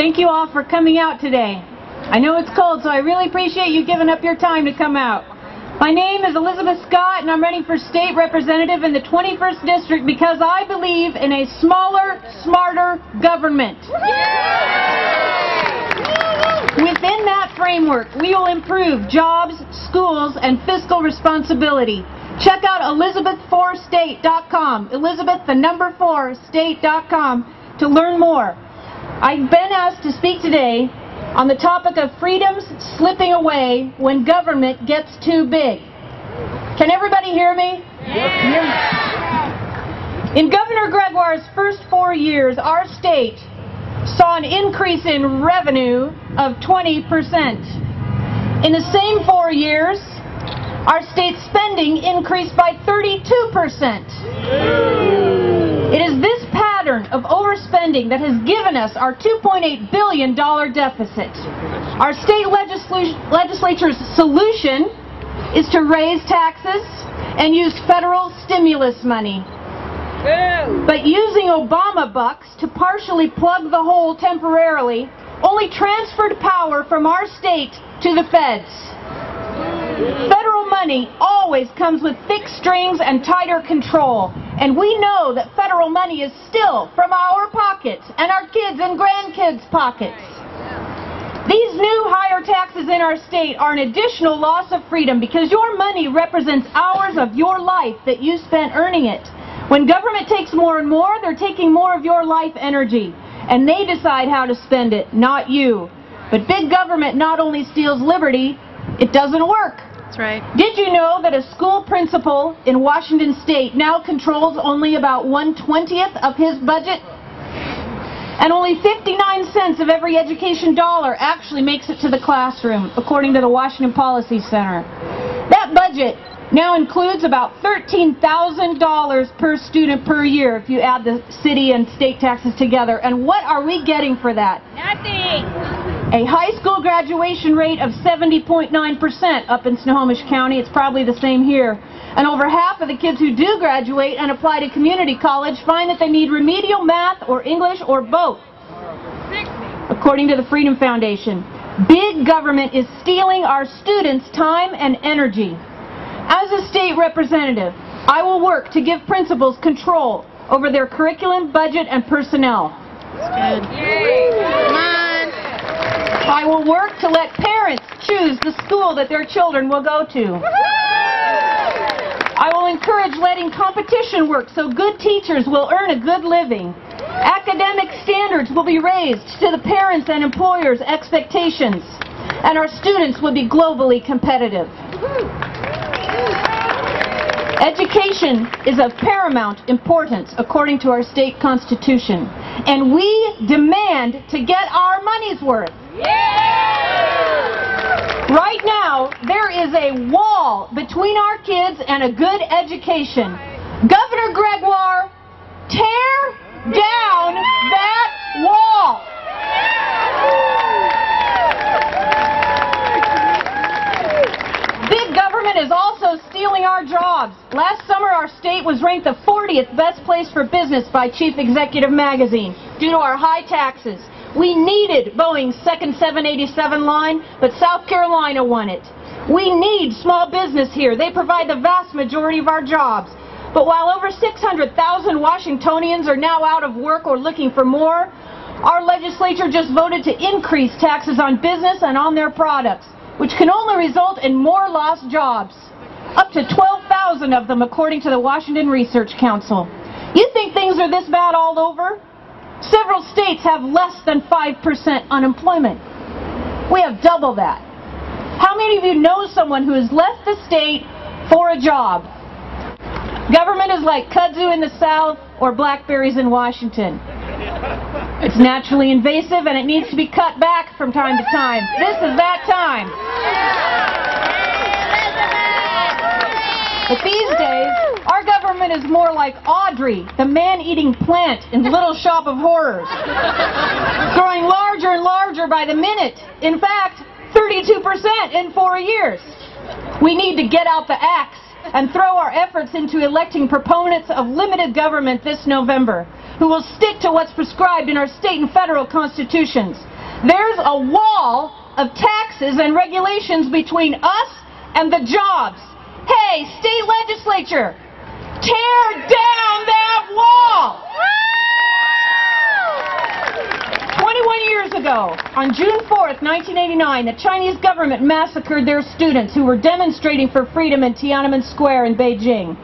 Thank you all for coming out today. I know it's cold, so I really appreciate you giving up your time to come out. My name is Elizabeth Scott, and I'm running for state representative in the 21st District because I believe in a smaller, smarter government. Within that framework, we will improve jobs, schools, and fiscal responsibility. Check out Elizabeth4state.com, Elizabeth4state.com, to learn more. I've been asked to speak today on the topic of freedoms slipping away when government gets too big. Can everybody hear me? Yeah. In Governor Gregoire's first 4 years, our state saw an increase in revenue of 20%. In the same 4 years, our state spending increased by 32%. It is this pattern of overspending that has given us our $2.8 billion deficit. Our state legislature's solution is to raise taxes and use federal stimulus money. But using Obama bucks to partially plug the hole temporarily only transferred power from our state to the feds. Federal money always comes with thick strings and tighter control, and we know that federal money is still from our pockets and our kids' and grandkids' pockets. These new higher taxes in our state are an additional loss of freedom because your money represents hours of your life that you spent earning it. When government takes more and more, they're taking more of your life energy, and they decide how to spend it, not you. But big government not only steals liberty, it doesn't work. That's right. Did you know that a school principal in Washington State now controls only about 1/20th of his budget? And only 59 cents of every education dollar actually makes it to the classroom, according to the Washington Policy Center. That budget now includes about $13,000 per student per year if you add the city and state taxes together. And what are we getting for that? Nothing. A high school graduation rate of 70.9% up in Snohomish County. It's probably the same here. And over half of the kids who do graduate and apply to community college find that they need remedial math or English or both, according to the Freedom Foundation. Big government is stealing our students' time and energy. As a state representative, I will work to give principals control over their curriculum, budget, and personnel. That's good. Come on. I will work to let parents choose the school that their children will go to. I will encourage letting competition work so good teachers will earn a good living. Academic standards will be raised to the parents' and employers' expectations, and our students will be globally competitive. Education is of paramount importance according to our state constitution, and we demand to get our money's worth. Right now, there is a wall between our kids and a good education. Governor Gregoire, tear down that wall. Big government is also stealing our jobs. Last summer, our state was ranked the 40th best place for business by Chief Executive Magazine due to our high taxes. We needed Boeing's second 787 line, but South Carolina won it. We need small business here. They provide the vast majority of our jobs. But while over 600,000 Washingtonians are now out of work or looking for more, our legislature just voted to increase taxes on business and on their products, which can only result in more lost jobs. Up to 12,000 of them, according to the Washington Research Council. You think things are this bad all over? Several states have less than 5% unemployment. We have double that. How many of you know someone who has left the state for a job? Government is like kudzu in the South or blackberries in Washington. It's naturally invasive and it needs to be cut back from time to time. This is that time. But these days, our government is more like Audrey, the man-eating plant in Little Shop of Horrors, growing larger and larger by the minute. In fact, 32% in 4 years. We need to get out the axe and throw our efforts into electing proponents of limited government this November, who will stick to what's prescribed in our state and federal constitutions. There's a wall of taxes and regulations between us and the jobs. Hey, state legislature, tear down that wall! 21 years ago, on June 4th, 1989, the Chinese government massacred their students who were demonstrating for freedom in Tiananmen Square in Beijing.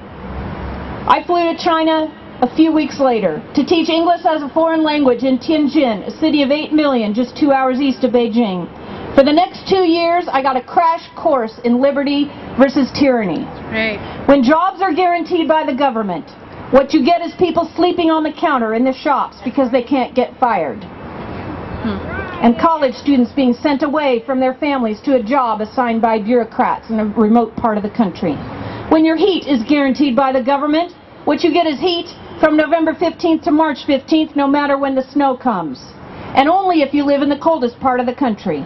I flew to China a few weeks later to teach English as a foreign language in Tianjin, a city of 8 million, just 2 hours east of Beijing. For the next 2 years, I got a crash course in liberty versus tyranny. Right. When jobs are guaranteed by the government, what you get is people sleeping on the counter in the shops because they can't get fired. And college students being sent away from their families to a job assigned by bureaucrats in a remote part of the country. When your heat is guaranteed by the government, what you get is heat from November 15th to March 15th, no matter when the snow comes. And only if you live in the coldest part of the country.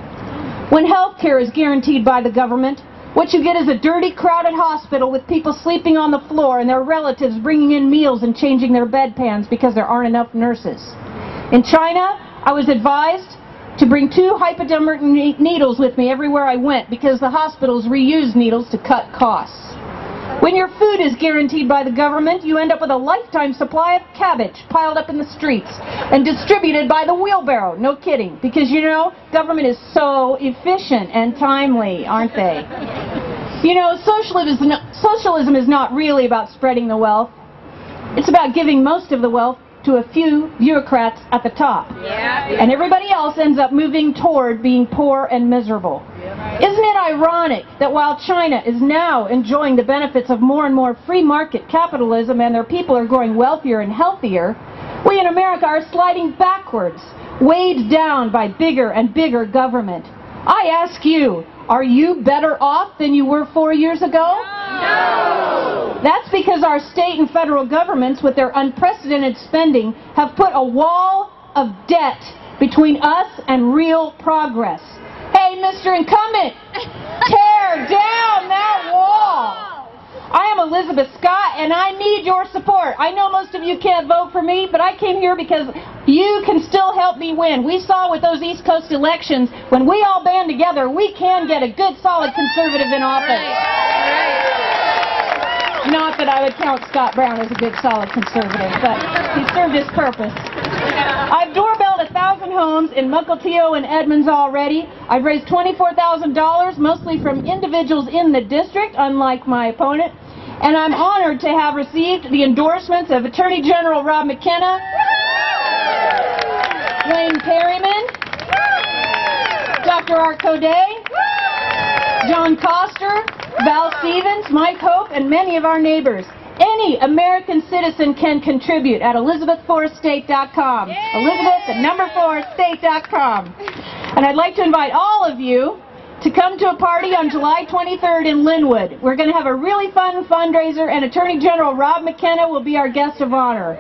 When health care is guaranteed by the government, what you get is a dirty, crowded hospital with people sleeping on the floor and their relatives bringing in meals and changing their bedpans because there aren't enough nurses. In China, I was advised to bring 2 hypodermic needles with me everywhere I went because the hospitals reuse needles to cut costs. When your food is guaranteed by the government, you end up with a lifetime supply of cabbage piled up in the streets and distributed by the wheelbarrow. No kidding. Because, you know, government is so efficient and timely, aren't they? You know, socialism is not really about spreading the wealth. It's about giving most of the wealth to a few bureaucrats at the top. Yeah. And everybody else ends up moving toward being poor and miserable. Isn't it ironic that while China is now enjoying the benefits of more and more free market capitalism and their people are growing wealthier and healthier, we in America are sliding backwards, weighed down by bigger and bigger government? I ask you, are you better off than you were 4 years ago? No! That's because our state and federal governments, with their unprecedented spending, have put a wall of debt between us and real progress. Hey, Mr. Incumbent, tear down that wall! I am Elizabeth Scott, and I need your support. I know most of you can't vote for me, but I came here because you can still help me win. We saw with those East Coast elections, when we all band together, we can get a good, solid conservative in office. Not that I would count Scott Brown as a good, solid conservative, but he served his purpose. I've doorbelled 1,000 homes in Mukilteo and Edmonds already. I've raised $24,000, mostly from individuals in the district, unlike my opponent. And I'm honored to have received the endorsements of Attorney General Rob McKenna, Wayne Perryman, Dr. Art Codet, John Koster, Val Stevens, Mike Hope, and many of our neighbors. Any American citizen can contribute at ElizabethForestState.com. Elizabeth4State.com. And I'd like to invite all of you to come to a party on July 23rd in Linwood. We're going to have a really fun fundraiser, and Attorney General Rob McKenna will be our guest of honor.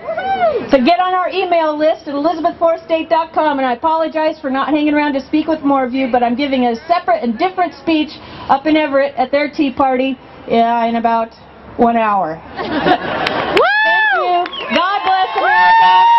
So get on our email list at ElizabethForState.com, and I apologize for not hanging around to speak with more of you, but I'm giving a separate and different speech up in Everett at their tea party in about 1 hour. Thank you. God bless America.